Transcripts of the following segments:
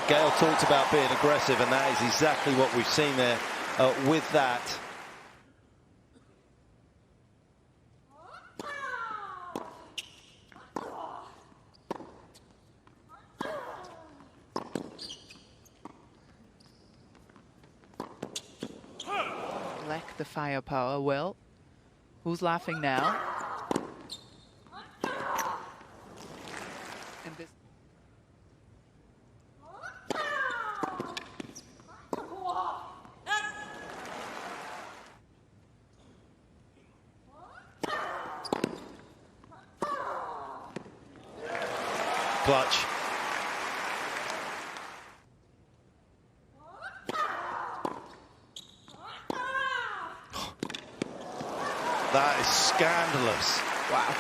Gail talked about being aggressive, and that is exactly what we've seen there with that. Lack the firepower. Well, who's laughing now? And this clutch. That is scandalous. wow.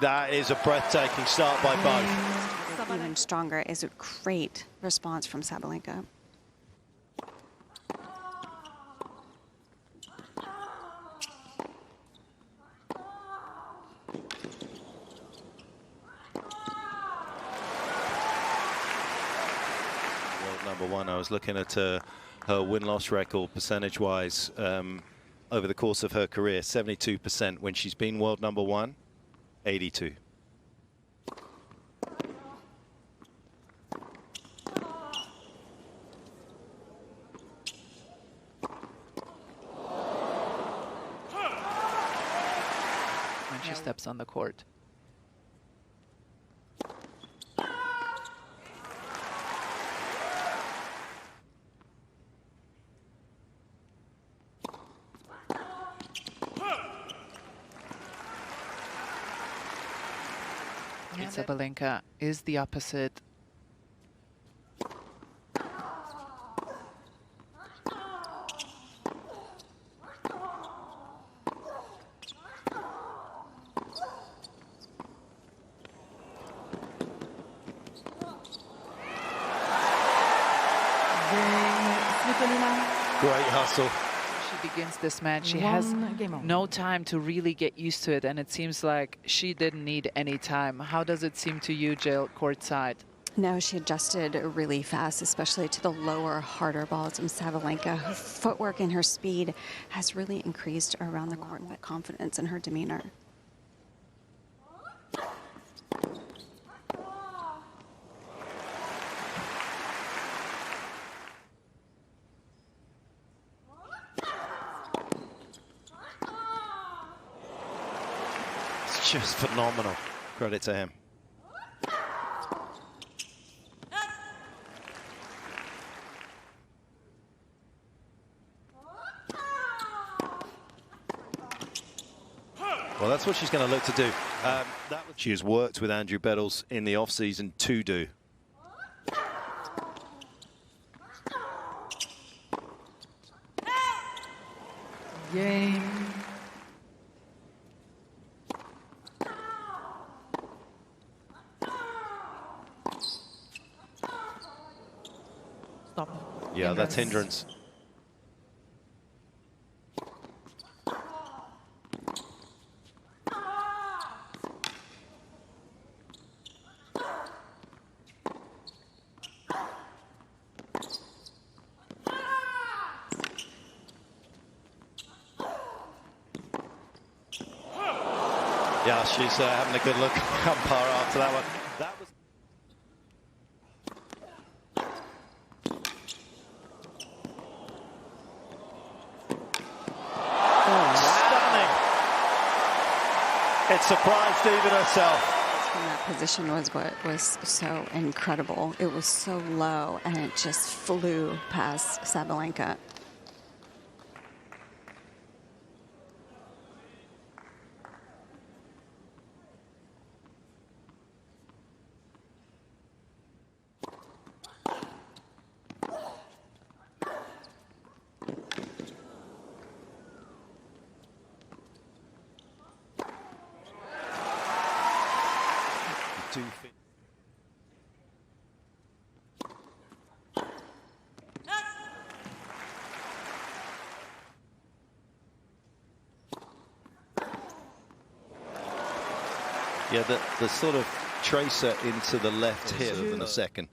That is a breathtaking start by both. Even stronger is a great response from Sabalenka. Number one, I was looking at her win-loss record percentage-wise over the course of her career, 72%. When she's been world number one, 82. When she steps on the court. Sabalenka is the opposite. Great hustle. She begins this match. She has no time to really get used to it, and it seems like she didn't need any time. How does it seem to you, Jill, courtside? No, she adjusted really fast, especially to the lower, harder balls from Sabalenka. Her footwork and her speed has really increased around the court, with confidence in her demeanor. It's just phenomenal. Credit to him. Well, that's what she's going to look to do. She has worked with Andrew Bettles in the off-season to do. Game. Stop. Yeah, that's hindrance. Yeah, she's having a good look umpire after that one. That was stunning. It surprised even herself. From that position was what was so incredible. It was so low, and it just flew past Sabalenka. Yeah, the sort of tracer into the left hip in the second.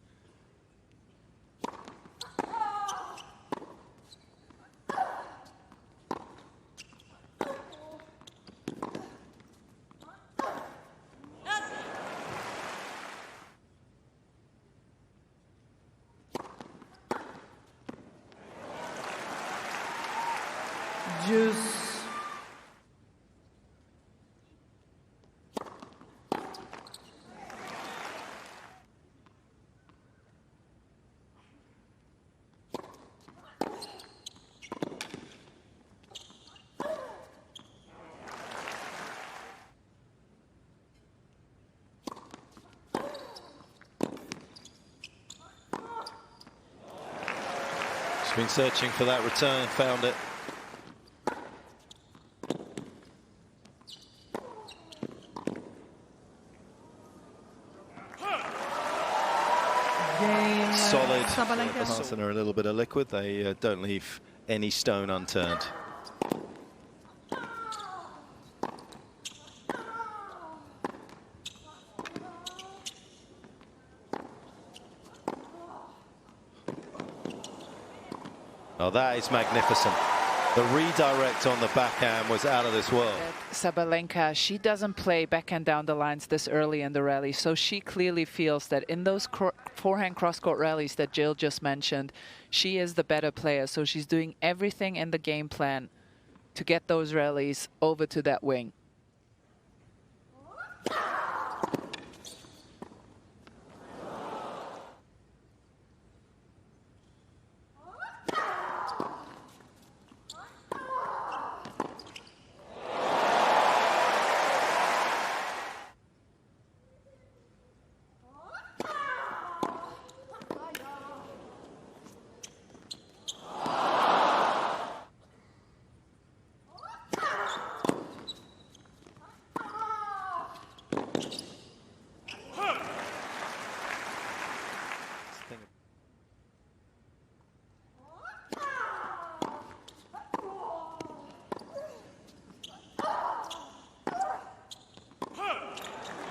She's been searching for that return, found it. Solid. Passing her a little bit of liquid. They don't leave any stone unturned. Oh, that is magnificent. The redirect on the backhand was out of this world. Sabalenka, she doesn't play backhand down the lines this early in the rally, so she clearly feels that in those forehand cross-court rallies that Jill just mentioned, she is the better player. So she's doing everything in the game plan to get those rallies over to that wing.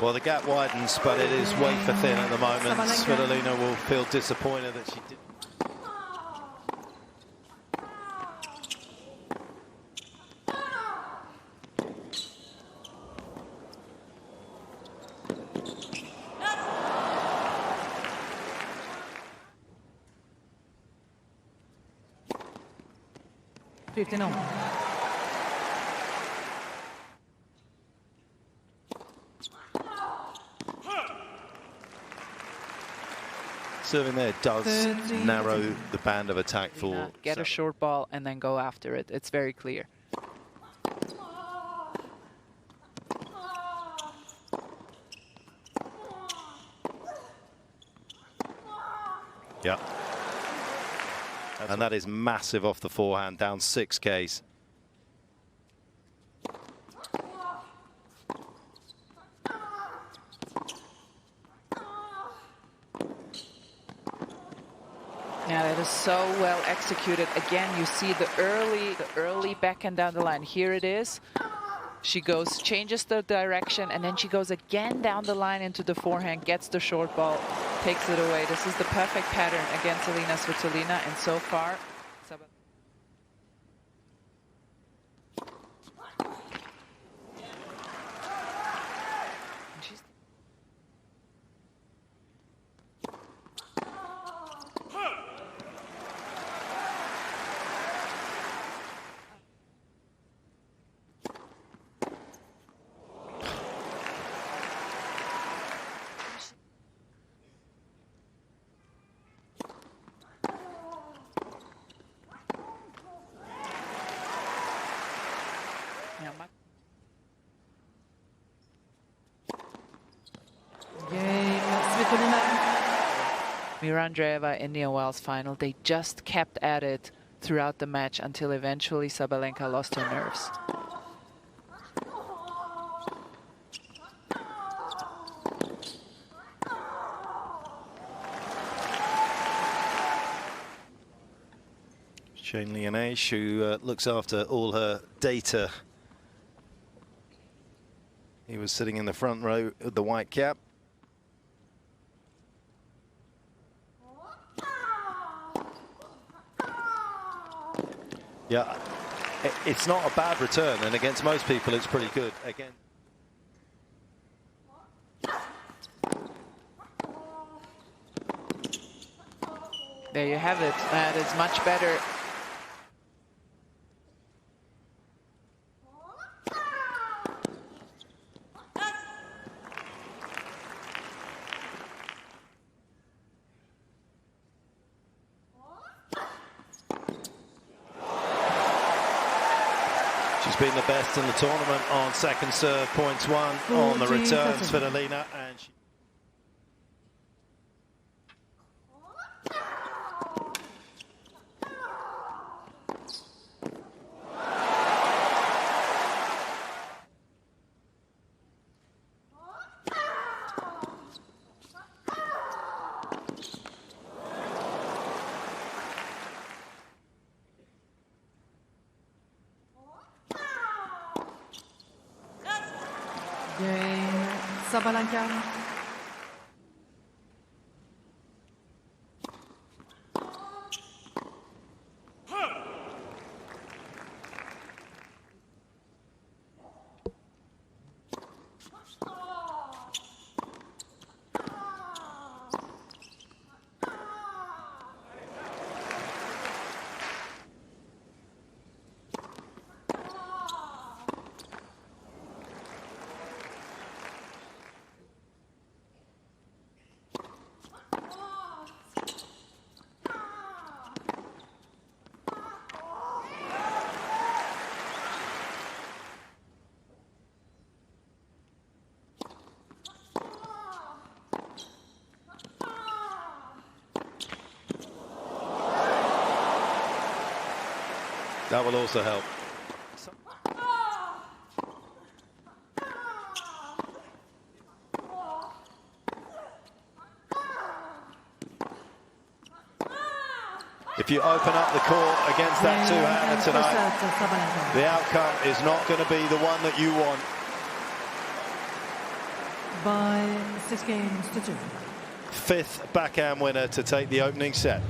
Well, the gap widens, but it is wafer thin at the moment. Svitolina will feel disappointed that she didn't. Serving there does narrow the band of attack for... Get a short ball and then go after it. It's very clear. Yeah. And that is massive off the forehand, down 6Ks. Yeah, that is so well executed. Again, you see the early backhand down the line. Here it is. She goes, changes the direction, and then she goes again down the line into the forehand, gets the short ball, takes it away. This is the perfect pattern against Elina Svitolina, and so far, Mirandreeva, India Wells final, they just kept at it throughout the match until eventually Sabalenka lost her nerves. Cain Lianage, who looks after all her data He was sitting in the front row of the white cap. Yeah, it's not a bad return, and against most people it's pretty good. Again. There you have it. That is much better. She's been the best in the tournament on second serve, points won on the returns for Elina, and she Sabalenka. that will also help. If you open up the court against that two-hander tonight, the outcome is not going to be the one that you want. By 6 games to 2. Fifth backhand winner to take the opening set.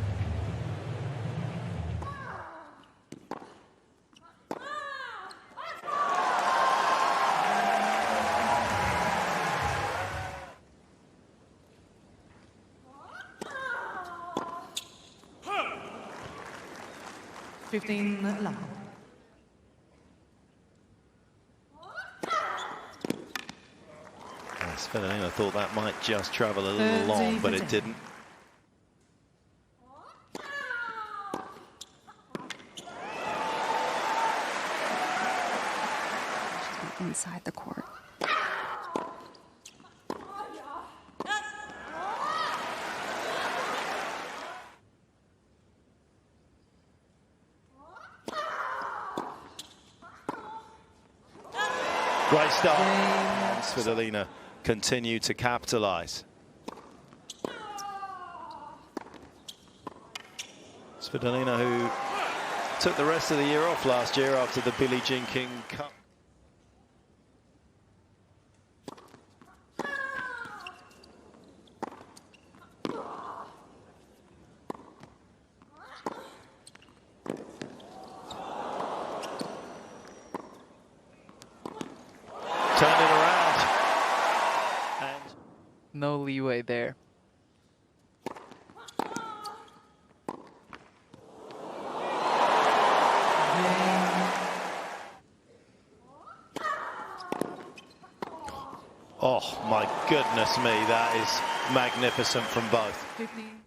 Svitolina thought that might just travel a little long, but it didn't. Inside the court. Great start. And Svitolina continue to capitalize. Svitolina, who took the rest of the year off last year after the Billie Jean King Cup. Turned it around. And No leeway there. oh my goodness me, that is magnificent from both. 15.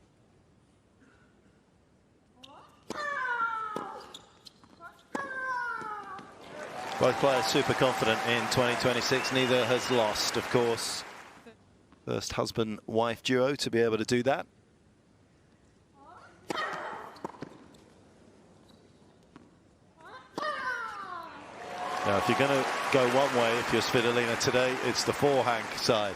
Both players super confident in 2026. Neither has lost, of course. First husband-wife duo to be able to do that. Now, if you're going to go one way, if you're Svitolina today, it's the forehand side.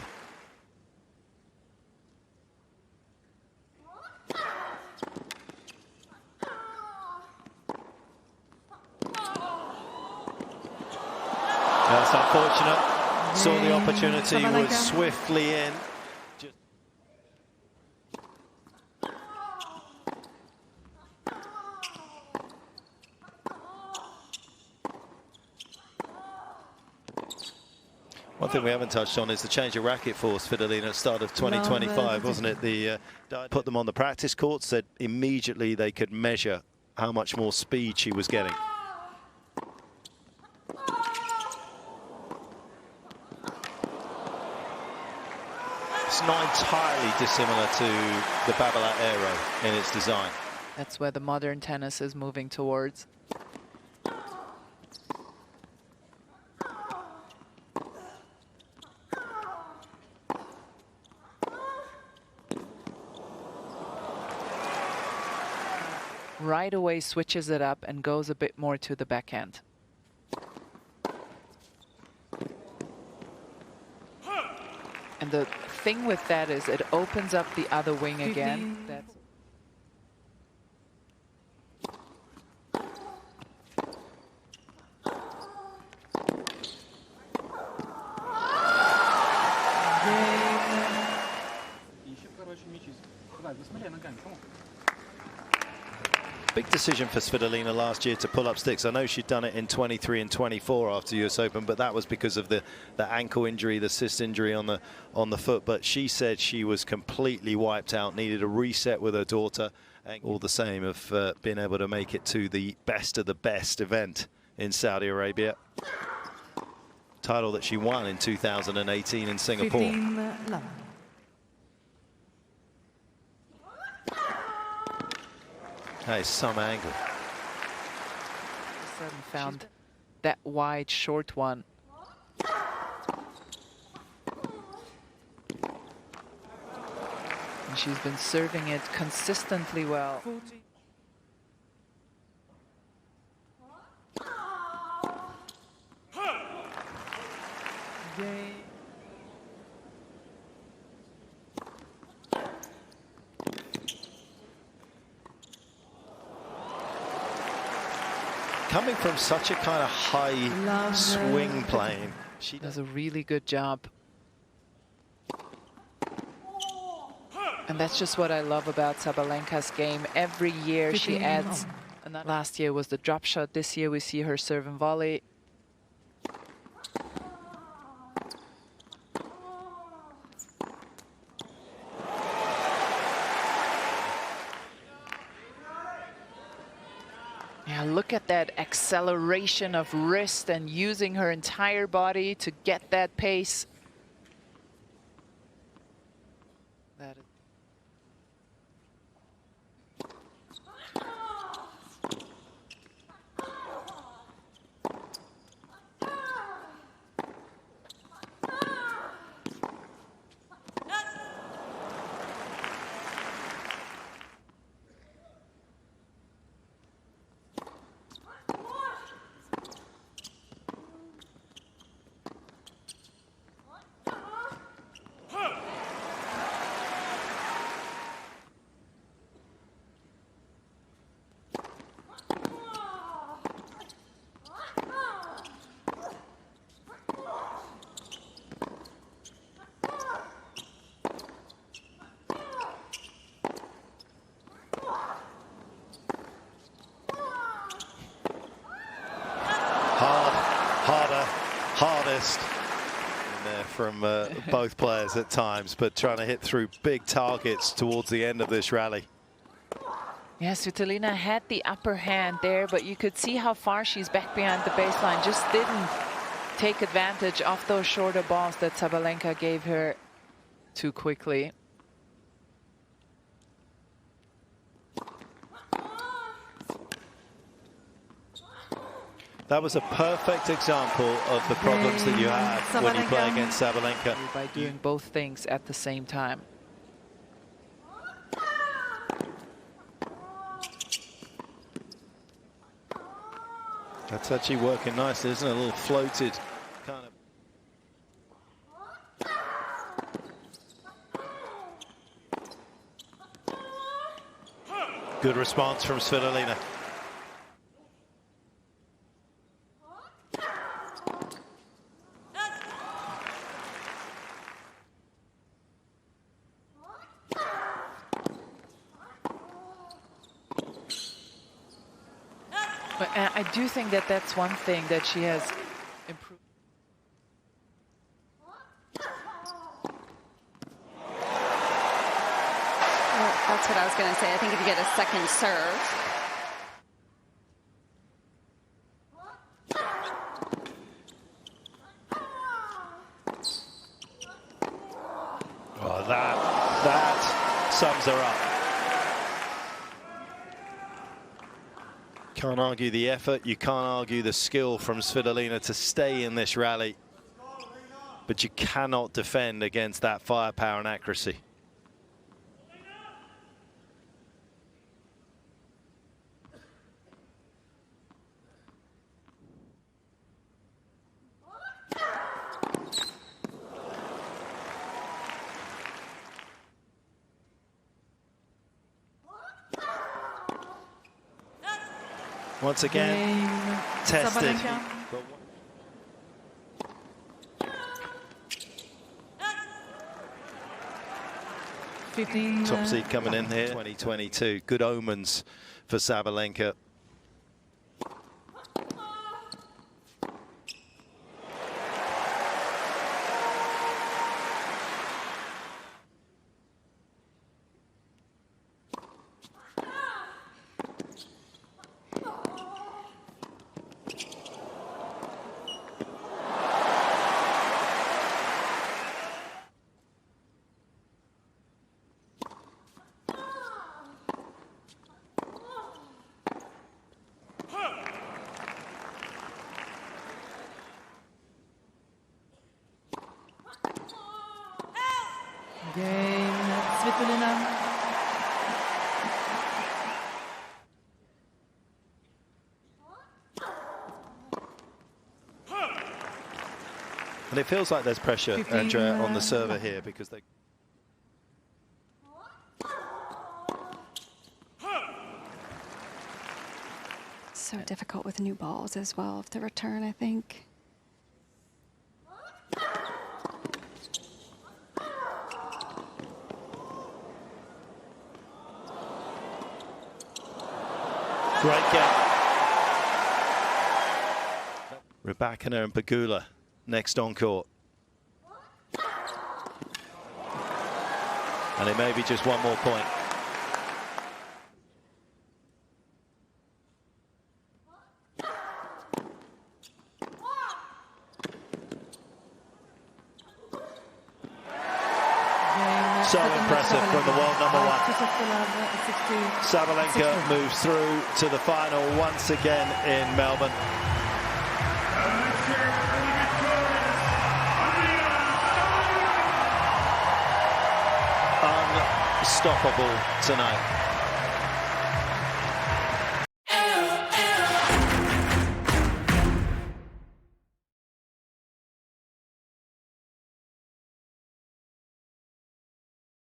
That's unfortunate. saw the opportunity, Sabalenka. was swiftly in. One thing we haven't touched on is the change of racket for Svitolina at the start of 2025, wasn't it? The put them on the practice courts, that immediately they could measure how much more speed she was getting. It's not entirely dissimilar to the Babolat Aero in its design. That's where the modern tennis is moving towards. Right away switches it up and goes a bit more to the backhand. And the thing with that is it opens up the other wing again. That's Big decision for Svitolina last year to pull up sticks. I know she'd done it in 23 and 24 after US Open, but that was because of the ankle injury, the cyst injury on the foot. But she said she was completely wiped out, needed a reset with her daughter. And all the same of being able to make it to the best of the best event in Saudi Arabia. Title that she won in 2018 in Singapore. 15-11. That is some angle. sudden found that wide short one. And she's been serving it consistently well. Coming from such a kind of high swing plane, she does a really good job. And that's just what I love about Sabalenka's game. Every year she adds. And last year was the drop shot. This year we see her serve and volley. Yeah, look at that acceleration of wrist and using her entire body to get that pace. That is hardest in there from both players at times, but trying to hit through big targets towards the end of this rally. Yeah, Svitolina had the upper hand there, but you could see how far she's back behind the baseline. Just didn't take advantage of those shorter balls that Sabalenka gave her too quickly. That was a perfect example of the problems that you have when you play against Sabalenka. By doing both things at the same time. That's actually working nicely, isn't it? A little floated kind of. Good response from Svitolina. But I do think that that's one thing that she has improved. Well, that's what I was going to say. I think if you get a second serve. Oh, that sums her up. Can't argue the effort, you can't argue the skill from Svitolina to stay in this rally. But you cannot defend against that firepower and accuracy. Once again, tested. Top seed coming in here, 2022. Good omens for Sabalenka. Game, Svitolina. And it feels like there's pressure, Andrea, on the server here because they... So difficult with new balls as well of the return, I think. Great game. Rybakina and Pegula next on court. And it may be just one more point. So impressive from the world number one. Sabalenka moves through to the final once again in Melbourne. Unstoppable tonight.